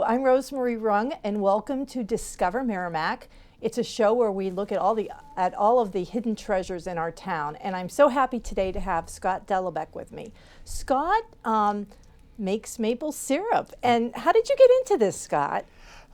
Hello, I'm Rosemary Rung, and welcome to Discover Merrimack. It's a show where we look at all of the hidden treasures in our town, and I'm so happy today to have Scott Delibac with me. Scott makes maple syrup, and how did you get into this, Scott?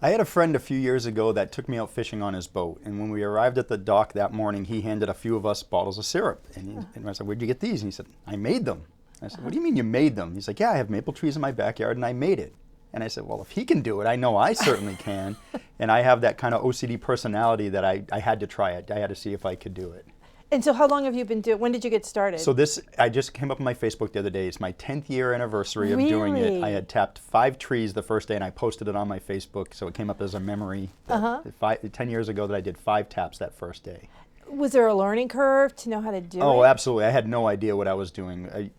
I had a friend a few years ago that took me out fishing on his boat, and when we arrived at the dock that morning, he handed a few of us bottles of syrup, and I said, "Where'd you get these?" And he said, "I made them." I said, "What do you mean you made them?" He's like, "Yeah, I have maple trees in my backyard, and I made it." And I said, "Well, if he can do it, I know I certainly can." And I have that kind of OCD personality that I had to try it. I had to see if I could do it. And so how long have you been doing, when did you get started? So I just came up on my Facebook the other day. It's my 10th year anniversary of doing it. I had tapped 5 trees the first day, and I posted it on my Facebook, so it came up as a memory. 10 years ago that I did 5 taps that first day. Was there a learning curve to know how to do it? Oh, absolutely. I had no idea what I was doing.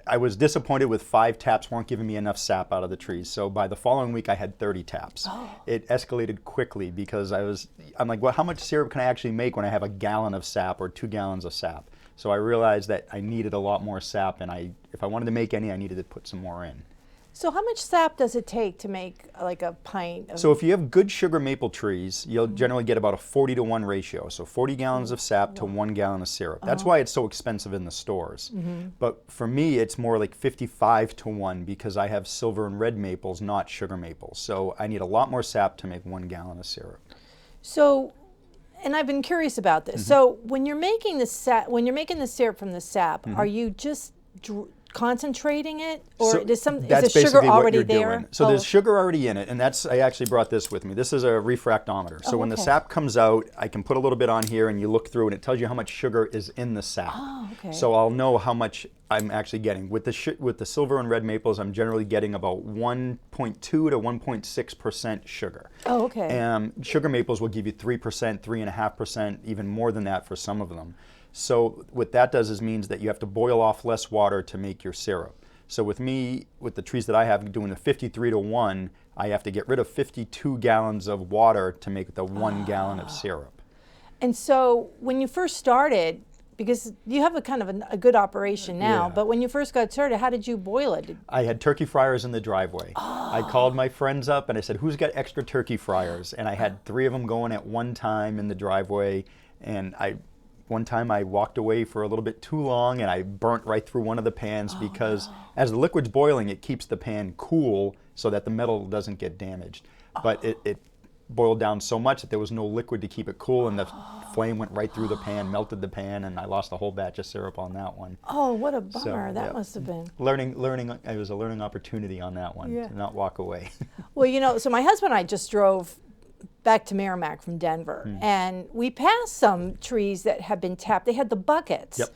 I was disappointed with 5 taps weren't giving me enough sap out of the trees. So by the following week, I had 30 taps. Oh. It escalated quickly because I'm like, well, how much syrup can I actually make when I have a gallon of sap or 2 gallons of sap? So I realized that I needed a lot more sap, and if I wanted to make any, I needed to put some more in. So how much sap does it take to make like a pint of... So if you have good sugar maple trees, you'll generally get about a 40-to-1 ratio. So 40 gallons of sap to 1 gallon of syrup. That's why it's so expensive in the stores. But for me, it's more like 55-to-1 because I have silver and red maples, not sugar maples. So I need a lot more sap to make 1 gallon of syrup. So, and I've been curious about this. So when you're making the syrup from the sap, are you just concentrating it, or is the sugar already there? So there's sugar already in it, and I actually brought this with me. This is a refractometer. So when the sap comes out, I can put a little bit on here, and you look through, and it tells you how much sugar is in the sap. Oh, okay. So I'll know how much I'm actually getting. With the silver and red maples, I'm generally getting about 1.2 to 1.6% sugar. Oh, okay. Sugar maples will give you 3%, 3.5%, even more than that for some of them. So what that does means that you have to boil off less water to make your syrup. So with me, with the trees that I have doing the 53-to-1, I have to get rid of 52 gallons of water to make the 1 gallon of syrup. And so when you first started, because you have a good operation now, but when you first got started, how did you boil it? I had turkey fryers in the driveway. I called my friends up and I said, "Who's got extra turkey fryers?" And I had 3 of them going at one time in the driveway, and one time I walked away for a little bit too long and I burnt right through one of the pans because as the liquid's boiling, it keeps the pan cool so that the metal doesn't get damaged. But it boiled down so much that there was no liquid to keep it cool, and the flame went right through the pan, melted the pan, and I lost a whole batch of syrup on that one. Oh, what a bummer. So, that must have been. It was a learning opportunity on that one, to not walk away. Well, so my husband and I just drove back to Merrimack from Denver, and we passed some trees that had been tapped. They had the buckets. Yep.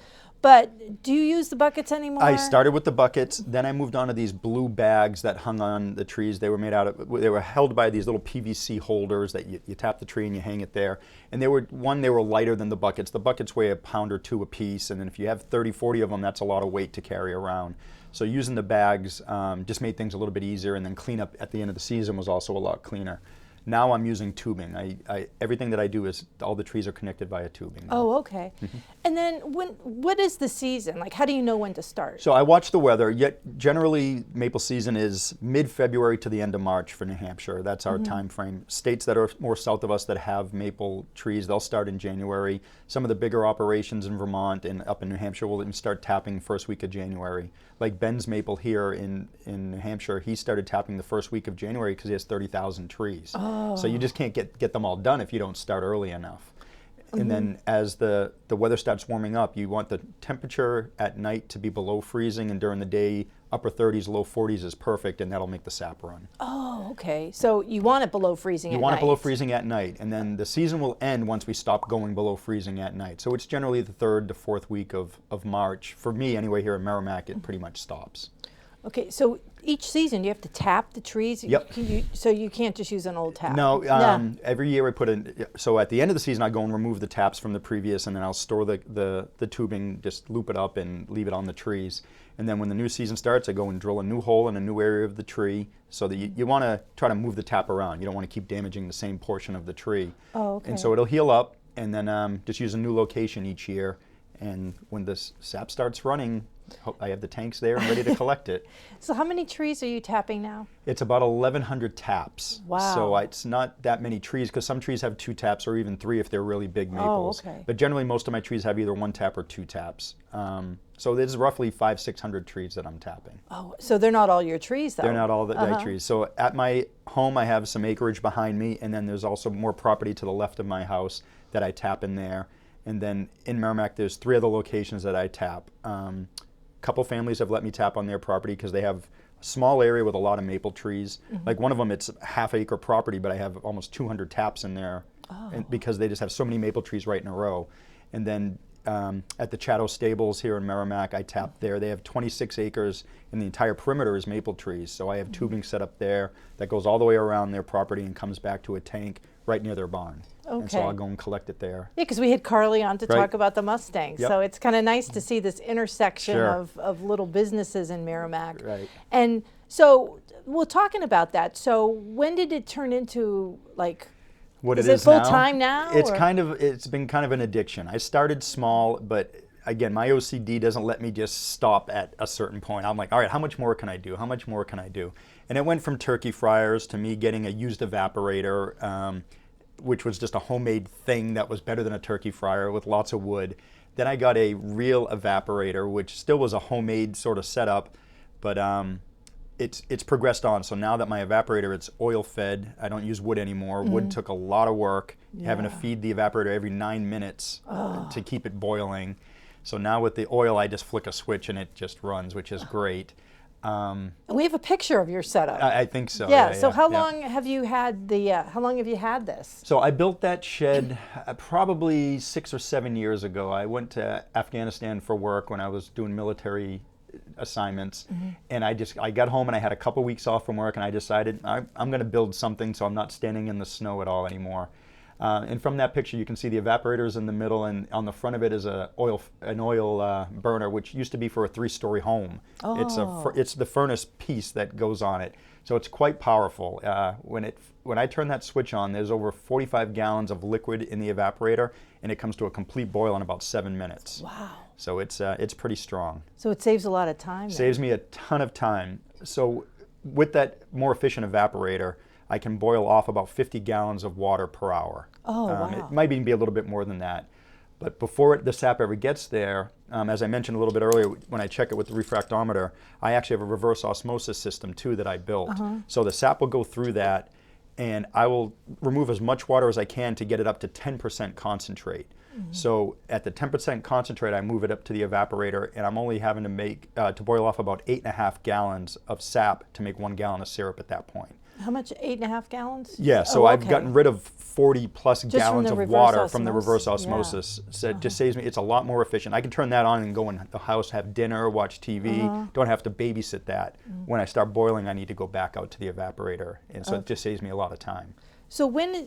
But do you use the buckets anymore? I started with the buckets, then I moved on to these blue bags that hung on the trees. They were held by these little PVC holders that you tap the tree and you hang it there. And they were lighter than the buckets. The buckets weigh a pound or 2 a piece, and then if you have 30, 40 of them, that's a lot of weight to carry around. So using the bags just made things a little bit easier, and then cleanup at the end of the season was also a lot cleaner. Now I'm using tubing. Everything that I do is all the trees are connected via tubing. Oh, okay. And then what is the season? Like, how do you know when to start? So I watch the weather. Yet generally, maple season is mid-February to the end of March for New Hampshire. That's our time frame. States that are more south of us that have maple trees, they'll start in January. Some of the bigger operations in Vermont and up in New Hampshire will even start tapping first week of January. Like Ben's maple here in New Hampshire, he started tapping the first week of January because he has 30,000 trees. Oh. So you just can't get them all done if you don't start early enough. And then as the weather starts warming up, you want the temperature at night to be below freezing, and during the day, upper 30s, low 40s is perfect, and that'll make the sap run. Oh, okay. So you want it below freezing at night. You want it below freezing at night, and then the season will end once we stop going below freezing at night. So it's generally the 3rd to 4th week of March. For me, anyway, here in Merrimack, it pretty much stops. Okay, so each season you have to tap the trees? Yep. So you can't just use an old tap? No, every year I put in, so at the end of the season I go and remove the taps from the previous, and then I'll store the tubing, just loop it up and leave it on the trees. And then when the new season starts, I go and drill a new hole in a new area of the tree, so that you want to try to move the tap around. You don't want to keep damaging the same portion of the tree. Oh, okay. And so it'll heal up, and then just use a new location each year. And when the sap starts running, I have the tanks there and ready to collect it. So how many trees are you tapping now? It's about 1,100 taps. Wow. So it's not that many trees, because some trees have 2 taps or even 3 if they're really big maples. Oh, okay. But generally most of my trees have either 1 tap or 2 taps. So there's roughly 500-600 trees that I'm tapping. Oh, so they're not all your trees, though? They're not all my trees. So at my home I have some acreage behind me, and then there's also more property to the left of my house that I tap in there. And then in Merrimack there's 3 other locations that I tap. Couple families have let me tap on their property because they have a small area with a lot of maple trees. Like one of them, it's a half-acre property, but I have almost 200 taps in there because they just have so many maple trees right in a row. And then at the Chatto Stables here in Merrimack, I tap there. They have 26 acres, and the entire perimeter is maple trees. So I have tubing set up there that goes all the way around their property and comes back to a tank right near their barn. Okay. And so I'll go and collect it there. Yeah, because we had Carly on to Right. talk about the Mustangs. Yep. So it's kind of nice to see this intersection Sure. of little businesses in Merrimack. Right. And so, well, talking about that, so when did it turn into, like, What is it it is full now? time now? It's or? it's been kind of an addiction. I started small, but again, my OCD doesn't let me just stop at a certain point. I'm like, all right, how much more can I do? How much more can I do? And it went from turkey fryers to me getting a used evaporator, which was just a homemade thing that was better than a turkey fryer with lots of wood. Then I got a real evaporator, which still was a homemade sort of setup, but it's progressed on. So now that my evaporator, it's oil fed. I don't use wood anymore. Wood took a lot of work, having to feed the evaporator every 9 minutes to keep it boiling. So now with the oil, I just flick a switch and it just runs, which is great. And we have a picture of your setup. I think so. Yeah. So how long have you had how long have you had this? So I built that shed probably 6 or 7 years ago. I went to Afghanistan for work when I was doing military assignments, and I got home and I had a couple weeks off from work, and I decided I'm going to build something so I'm not standing in the snow at all anymore. And from that picture, you can see the evaporator is in the middle, and on the front of it is an oil burner, which used to be for a 3-story home. Oh. It's the furnace piece that goes on it, so it's quite powerful. When I turn that switch on, there's over 45 gallons of liquid in the evaporator, and it comes to a complete boil in about 7 minutes. Wow. So it's pretty strong. So it saves a lot of time. Saves me a ton of time. So with that more efficient evaporator, I can boil off about 50 gallons of water per hour. Oh, wow. It might even be a little bit more than that. But before the sap ever gets there, as I mentioned a little bit earlier, when I check it with the refractometer, I actually have a reverse osmosis system too that I built. So the sap will go through that, and I will remove as much water as I can to get it up to 10% concentrate. So at the 10% concentrate, I move it up to the evaporator, and I'm only having to make to boil off about 8.5 gallons of sap to make 1 gallon of syrup at that point. How much? 8.5 gallons? Yeah, so I've gotten rid of 40 plus gallons of water from the reverse osmosis. So it just saves me, it's a lot more efficient. I can turn that on and go in the house, have dinner, watch TV, don't have to babysit that. When I start boiling, I need to go back out to the evaporator, and so it just saves me a lot of time. So when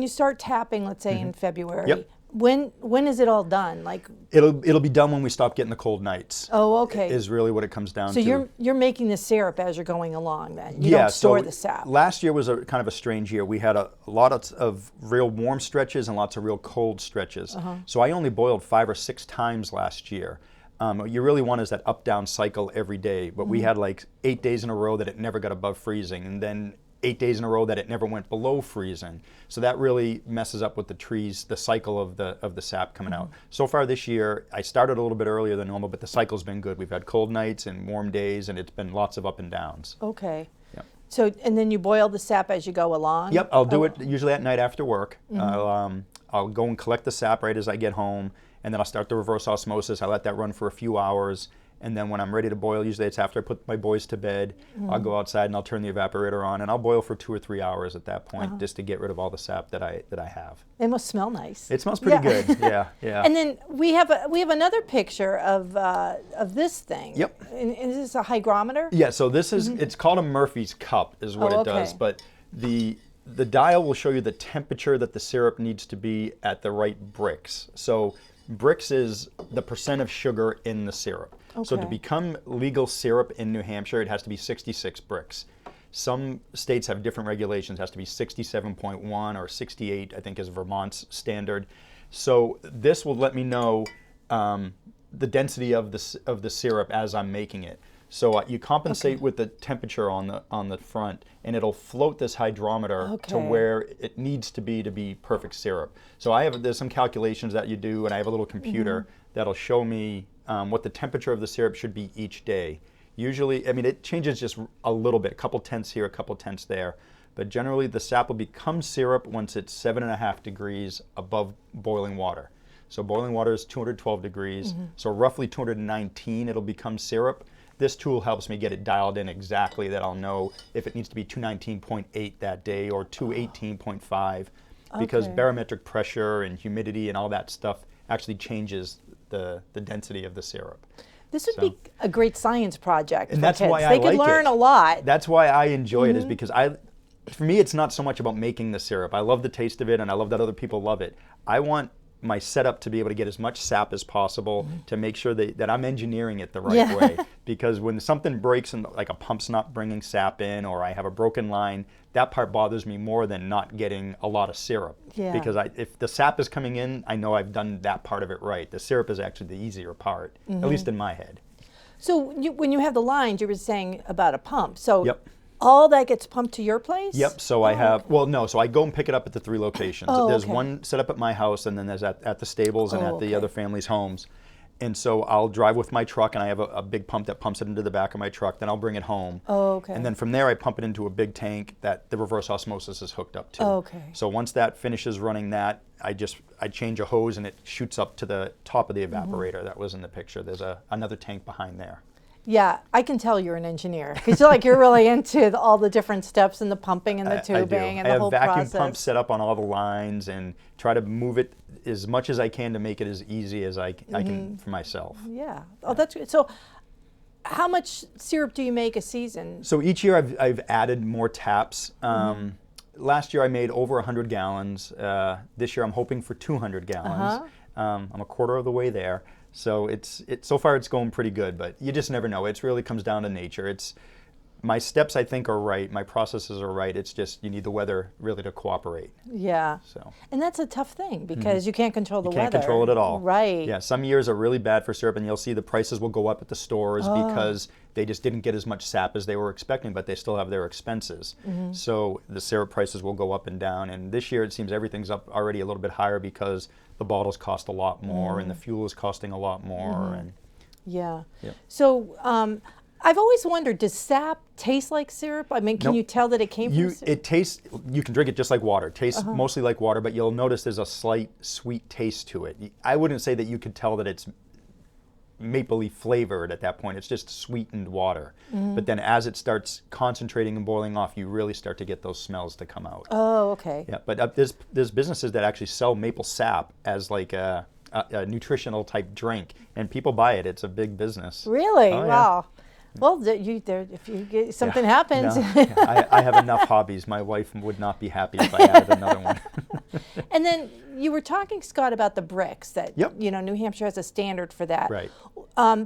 you start tapping, let's say in February, Yep. when is it all done? Like, It'll be done when we stop getting the cold nights. oh, okay. Is really what it comes down So to. you're making the syrup as you're going along then? You don't store the sap? Last year was a kind of a strange year. We had a lot of real warm stretches and lots of real cold stretches. So I only boiled 5 or 6 times last year. What you really want is that up-down cycle every day. But we had like 8 days in a row that it never got above freezing, and then 8 days in a row that it never went below freezing. So that really messes up with the trees, the cycle of the sap coming out. So far this year, I started a little bit earlier than normal, but the cycle's been good. We've had cold nights and warm days, and it's been lots of up and downs. Okay. Yep. So, and then you boil the sap as you go along? Yep, I'll do it usually at night after work. I'll go and collect the sap right as I get home, and then I'll start the reverse osmosis. I let that run for a few hours, and then when I'm ready to boil, usually it's after I put my boys to bed, I'll go outside and I'll turn the evaporator on, and I'll boil for 2 or 3 hours at that point, just to get rid of all the sap that I have. It must smell nice. It smells pretty good. Yeah, yeah. And then we have another picture of this thing. Yep. And is this a hygrometer? Yeah, so this is, it's called a Murphy's cup is what it does, but the dial will show you the temperature that the syrup needs to be at the right Brix. So Brix is the percent of sugar in the syrup. So to become legal syrup in New Hampshire, it has to be 66 Brix. Some states have different regulations. It has to be 67.1 or 68, I think is Vermont's standard. So this will let me know the density of the syrup as I'm making it. So you compensate with the temperature on the front, and it'll float this hydrometer to where it needs to be perfect syrup. So there's some calculations that you do, and I have a little computer that'll show me what the temperature of the syrup should be each day. Usually, I mean, it changes just a little bit, a couple tenths here, a couple tenths there. But generally, the sap will become syrup once it's 7.5 degrees above boiling water. So boiling water is 212 degrees. So roughly 219, it'll become syrup. This tool helps me get it dialed in exactly, that I'll know if it needs to be 219.8 that day or 218.5, because barometric pressure and humidity and all that stuff actually changes the density of the syrup. This would be a great science project and for that's kids. why They could learn a lot. That's why I enjoy it, is because for me, it's not so much about making the syrup. I love the taste of it, and I love that other people love it. I want my setup to be able to get as much sap as possible to make sure that I'm engineering it the right way. Because when something breaks and like a pump's not bringing sap in, or I have a broken line, that part bothers me more than not getting a lot of syrup. Because if the sap is coming in, I know I've done that part of it right. The syrup is actually the easier part, at least in my head. So when you have the lines, you were saying about a pump. So Yep. all that gets pumped to your place? Yep, so I have, so I go and pick it up at the 3 locations. There's one set up at my house, and then there's at the stables and at the other families' homes. And so I'll drive with my truck, and I have a big pump that pumps it into the back of my truck. Then I'll bring it home. And then from there, I pump it into a big tank that the reverse osmosis is hooked up to. So once that finishes running that, I change a hose, and it shoots up to the top of the evaporator that was in the picture. There's another tank behind there. Yeah, I can tell you're an engineer, because you're really into all the different steps and the pumping and the tubing and the whole process. I have vacuum pumps set up on all the lines and try to move it as much as I can to make it as easy as I can for myself. Yeah. Oh, that's good. So how much syrup do you make a season? So each year I've added more taps. Last year I made over 100 gallons. This year I'm hoping for 200 gallons. I'm a quarter of the way there. So so far it's going pretty good, but you just never know. It really comes down to nature. My steps, I think, are right. My processes are right. It's just you need the weather really to cooperate. Yeah. So. And that's a tough thing, because you can't control the weather. You can't control it at all. Right. Yeah. Some years are really bad for syrup, and you'll see the prices will go up at the stores because they just didn't get as much sap as they were expecting, but they still have their expenses. So the syrup prices will go up and down. And this year it seems everything's up already a little bit higher because the bottles cost a lot more, and the fuel is costing a lot more. And yeah. So I've always wondered, does sap taste like syrup? I mean, can you tell that it came from syrup? It tastes, you can drink it just like water. It tastes mostly like water, but you'll notice there's a slight sweet taste to it. I wouldn't say that you could tell that it's maple leaf flavored at that point. It's just sweetened water. But then as it starts concentrating and boiling off, you really start to get those smells to come out. Oh, okay. Yeah, but there's businesses that actually sell maple sap as like a nutritional type drink, and people buy it. It's a big business. Really? Oh, wow. Yeah. Well, if something happens. No, I have enough hobbies. My wife would not be happy if I added another one. And then you were talking, Scott, about the bricks that New Hampshire has a standard for that. Right.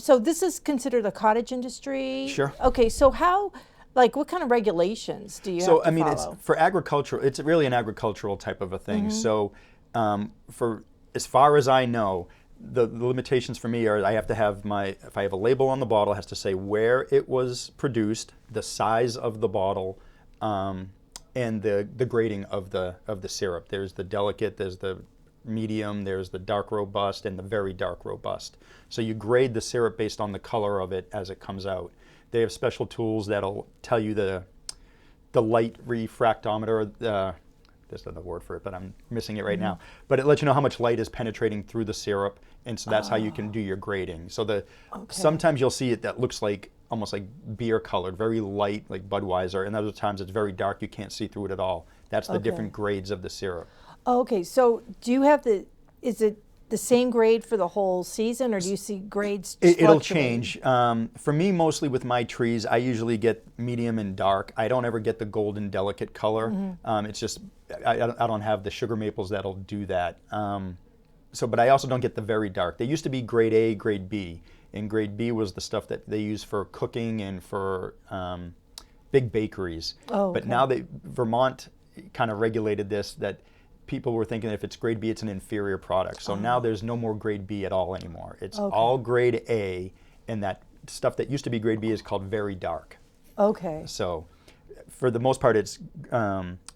So this is considered a cottage industry. Sure. Okay. So what kind of regulations do you have to follow? It's for agricultural. It's really an agricultural type of a thing. So, for as far as I know, the limitations for me are I have to have if I have a label on the bottle, it has to say where it was produced, the size of the bottle, and the grading of the syrup. There's the delicate, there's the medium, there's the dark robust, and the very dark robust. So you grade the syrup based on the color of it as it comes out. They have special tools that'll tell you the light refractometer. There's another word for it, but I'm missing it right now. But it lets you know how much light is penetrating through the syrup, and so that's how you can do your grading. So sometimes you'll see it that looks like almost like beer colored, very light, like Budweiser, and other times it's very dark, you can't see through it at all. That's the different grades of the syrup. Okay, so do you have is it the same grade for the whole season, or do you see grades It'll change. For me, mostly with my trees, I usually get medium and dark. I don't ever get the golden delicate color. It's just, I don't have the sugar maples that'll do that. But I also don't get the very dark. They used to be grade A, grade B, and grade B was the stuff that they use for cooking and for big bakeries. But now Vermont kind of regulated this, that people were thinking if it's grade B, it's an inferior product. So now there's no more grade B at all anymore. It's all grade A, and that stuff that used to be grade B is called very dark. Okay. So for the most part, it's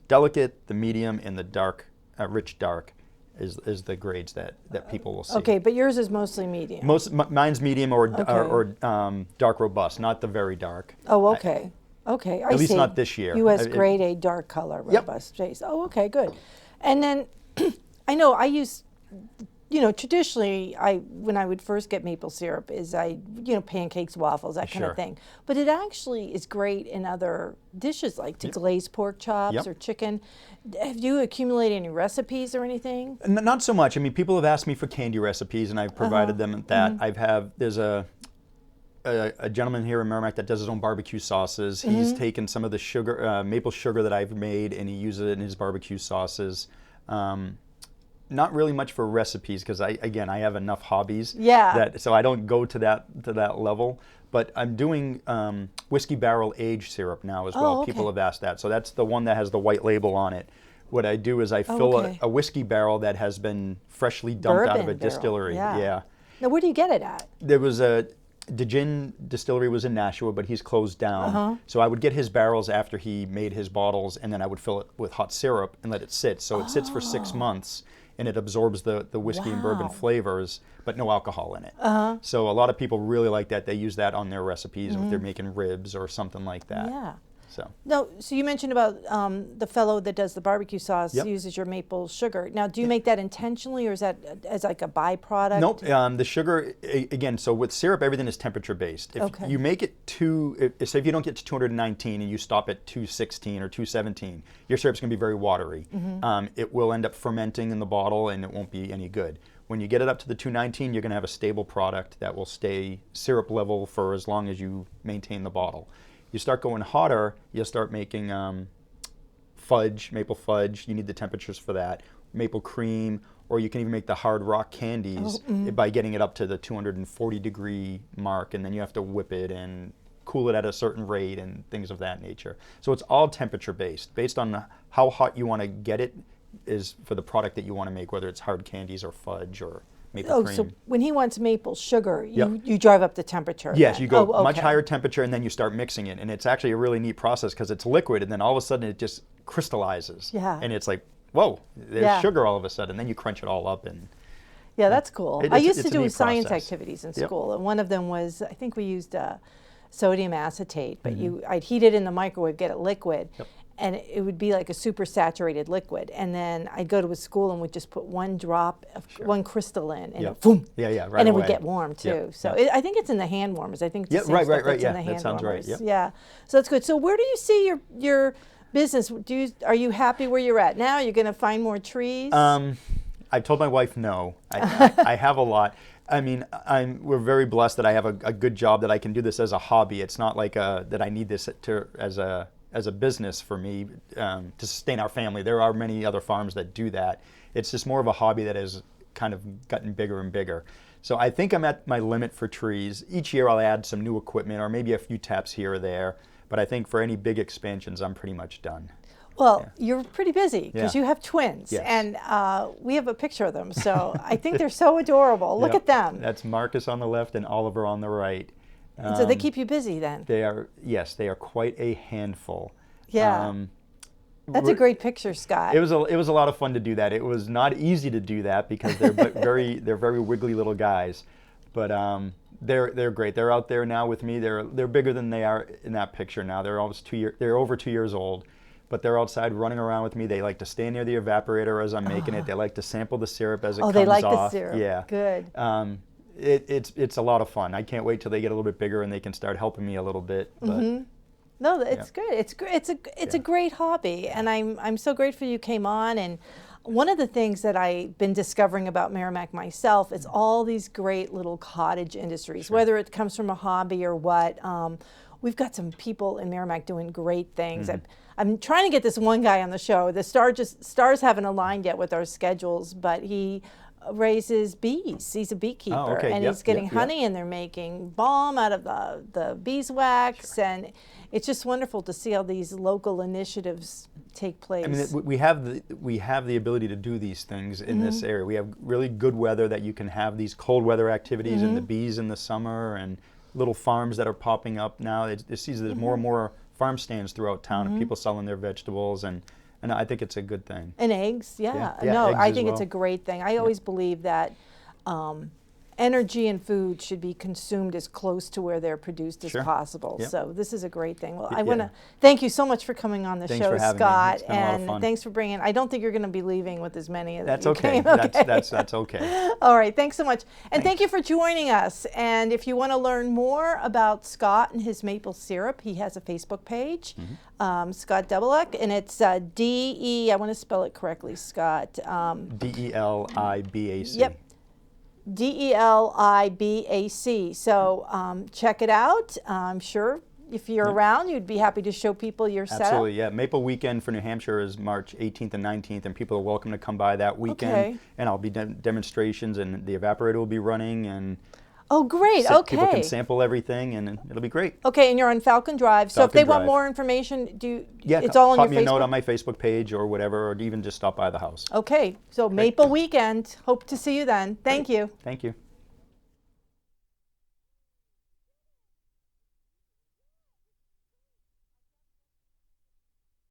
delicate, the medium, and the dark, rich dark is the grades that people will see. Okay, but yours is mostly medium. Mine's medium or dark robust, not the very dark. Oh, okay. Okay, I see. At least not this year. U.S. grade A dark color robust shades. Oh, okay, good. And then I know I use, traditionally when I would first get maple syrup is pancakes, waffles, that kind of thing. But it actually is great in other dishes like to glaze pork chops or chicken. Have you accumulated any recipes or anything? Not so much. I mean, people have asked me for candy recipes, and I've provided them that. There's a gentleman here in Merrimack that does his own barbecue sauces. He's taken some of the sugar, maple sugar that I've made, and he uses it in his barbecue sauces. Not really much for recipes because I have enough hobbies. So I don't go to that level. But I'm doing whiskey barrel aged syrup now as well. People have asked that. So that's the one that has the white label on it. What I do is I fill a whiskey barrel that has been freshly dumped out of a distillery. Yeah. Now, where do you get it at? There was the gin distillery was in Nashua, but he's closed down. So I would get his barrels after he made his bottles, and then I would fill it with hot syrup and let it sit. So it sits for 6 months, and it absorbs the whiskey and bourbon flavors, but no alcohol in it. So a lot of people really like that. They use that on their recipes if they're making ribs or something like that. Yeah. So. No, so you mentioned about the fellow that does the barbecue sauce uses your maple sugar. Now, do you make that intentionally, or is that as like a byproduct? Nope. The sugar, again, so with syrup, everything is temperature based. If you make it say if you don't get to 219 and you stop at 216 or 217, your syrup's going to be very watery. It will end up fermenting in the bottle, and it won't be any good. When you get it up to the 219, you're going to have a stable product that will stay syrup level for as long as you maintain the bottle. You start going hotter, you'll start making fudge, maple fudge. You need the temperatures for that. Maple cream, or you can even make the hard rock candies by getting it up to the 240 degree mark, and then you have to whip it and cool it at a certain rate and things of that nature. So it's all temperature based on how hot you want to get it is for the product that you want to make, whether it's hard candies or fudge or maple cream. So when he wants maple sugar, you drive up the temperature? Yes, then. you go much higher temperature, and then you start mixing it. And it's actually a really neat process because it's liquid, and then all of a sudden it just crystallizes. And it's like, whoa, there's sugar all of a sudden. And then you crunch it all up. Yeah, that's cool. I used to do science process. activities in school, and one of them was, I think we used sodium acetate, but I'd heat it in the microwave, get it liquid. And it would be like a super saturated liquid. And then I'd go to a school and would just put one drop of one crystal in, and boom. Right and it away. would get warm too. So I think it's in the hand warmers. I think it's the same stuff that's in the hand that sounds warmers. right. Yeah. So that's good. So where do you see your business? Are you happy where you're at now? You're going to find more trees? I told my wife no. I have a lot. I mean, we're very blessed that I have a good job, that I can do this as a hobby. It's not like that I need this as a business for me to sustain our family. There are many other farms that do that. It's just more of a hobby that has kind of gotten bigger and bigger. So I think I'm at my limit for trees. Each year I'll add some new equipment or maybe a few taps here or there. But I think for any big expansions, I'm pretty much done. Well, you're pretty busy because you have twins, and we have a picture of them. So I think they're so adorable. Look at them. That's Marcus on the left and Oliver on the right. And so they keep you busy then? They are quite a handful. Yeah. That's a great picture, Scott. It was a lot of fun to do that. It was not easy to do that because they're very wiggly little guys. But they're great. They're out there now with me. They're bigger than they are in that picture now. They're over 2 years old. But they're outside running around with me. They like to stand near the evaporator as I'm making it. They like to sample the syrup as it comes off. Oh, they like the syrup. Yeah. Good. It's a lot of fun. I can't wait till they get a little bit bigger and they can start helping me a little bit. But No, it's good. It's a great hobby, and I'm so grateful you came on. And one of the things that I've been discovering about Merrimack myself is all these great little cottage industries, whether it comes from a hobby or what. We've got some people in Merrimack doing great things. I'm trying to get this one guy on the show. The stars haven't aligned yet with our schedules, but he raises bees. He's a beekeeper, Oh, okay. and Yep, he's getting yep, yep. honey, and they're making balm out of the beeswax, and it's just wonderful to see all these local initiatives take place. I mean, we have the ability to do these things in this area. We have really good weather that you can have these cold weather activities, and the bees in the summer, and little farms that are popping up now. There's more and more farm stands throughout town, and people selling their vegetables, and I think it's a good thing. And eggs, yeah. Yeah, No, eggs I as think it's well. a great thing. I always believe that energy and food should be consumed as close to where they're produced as Sure. possible. Yep. So this is a great thing. Well, I Yeah. want to thank you so much for coming on the Thanks show, for having me. Scott, It's been a lot of and fun. thanks for bringing. I don't think you're going to be leaving with as many as That's you okay. came. Okay. That's okay. All right, thanks so much. And Thanks. thank you for joining us. And if you want to learn more about Scott and his maple syrup, he has a Facebook page, Scott Delibac, and it's D-E, I want to spell it correctly, Scott. Delibac. Yep. Delibac. So check it out. I'm sure if you're around, you'd be happy to show people your setup. Absolutely, yeah. Maple Weekend for New Hampshire is March 18th and 19th, and people are welcome to come by that weekend. Okay. And I'll be demonstrations, and the evaporator will be running, and Oh, great. people Okay. can sample everything, and it'll be great. Okay, and you're on Falcon Drive. So if Falcon they want Drive. more information, Yeah, it's all on pop your me a note Facebook? on my Facebook page or whatever, or even just stop by the house. Okay, so Maple Weekend. Hope to see you then. Thank you. Thank you.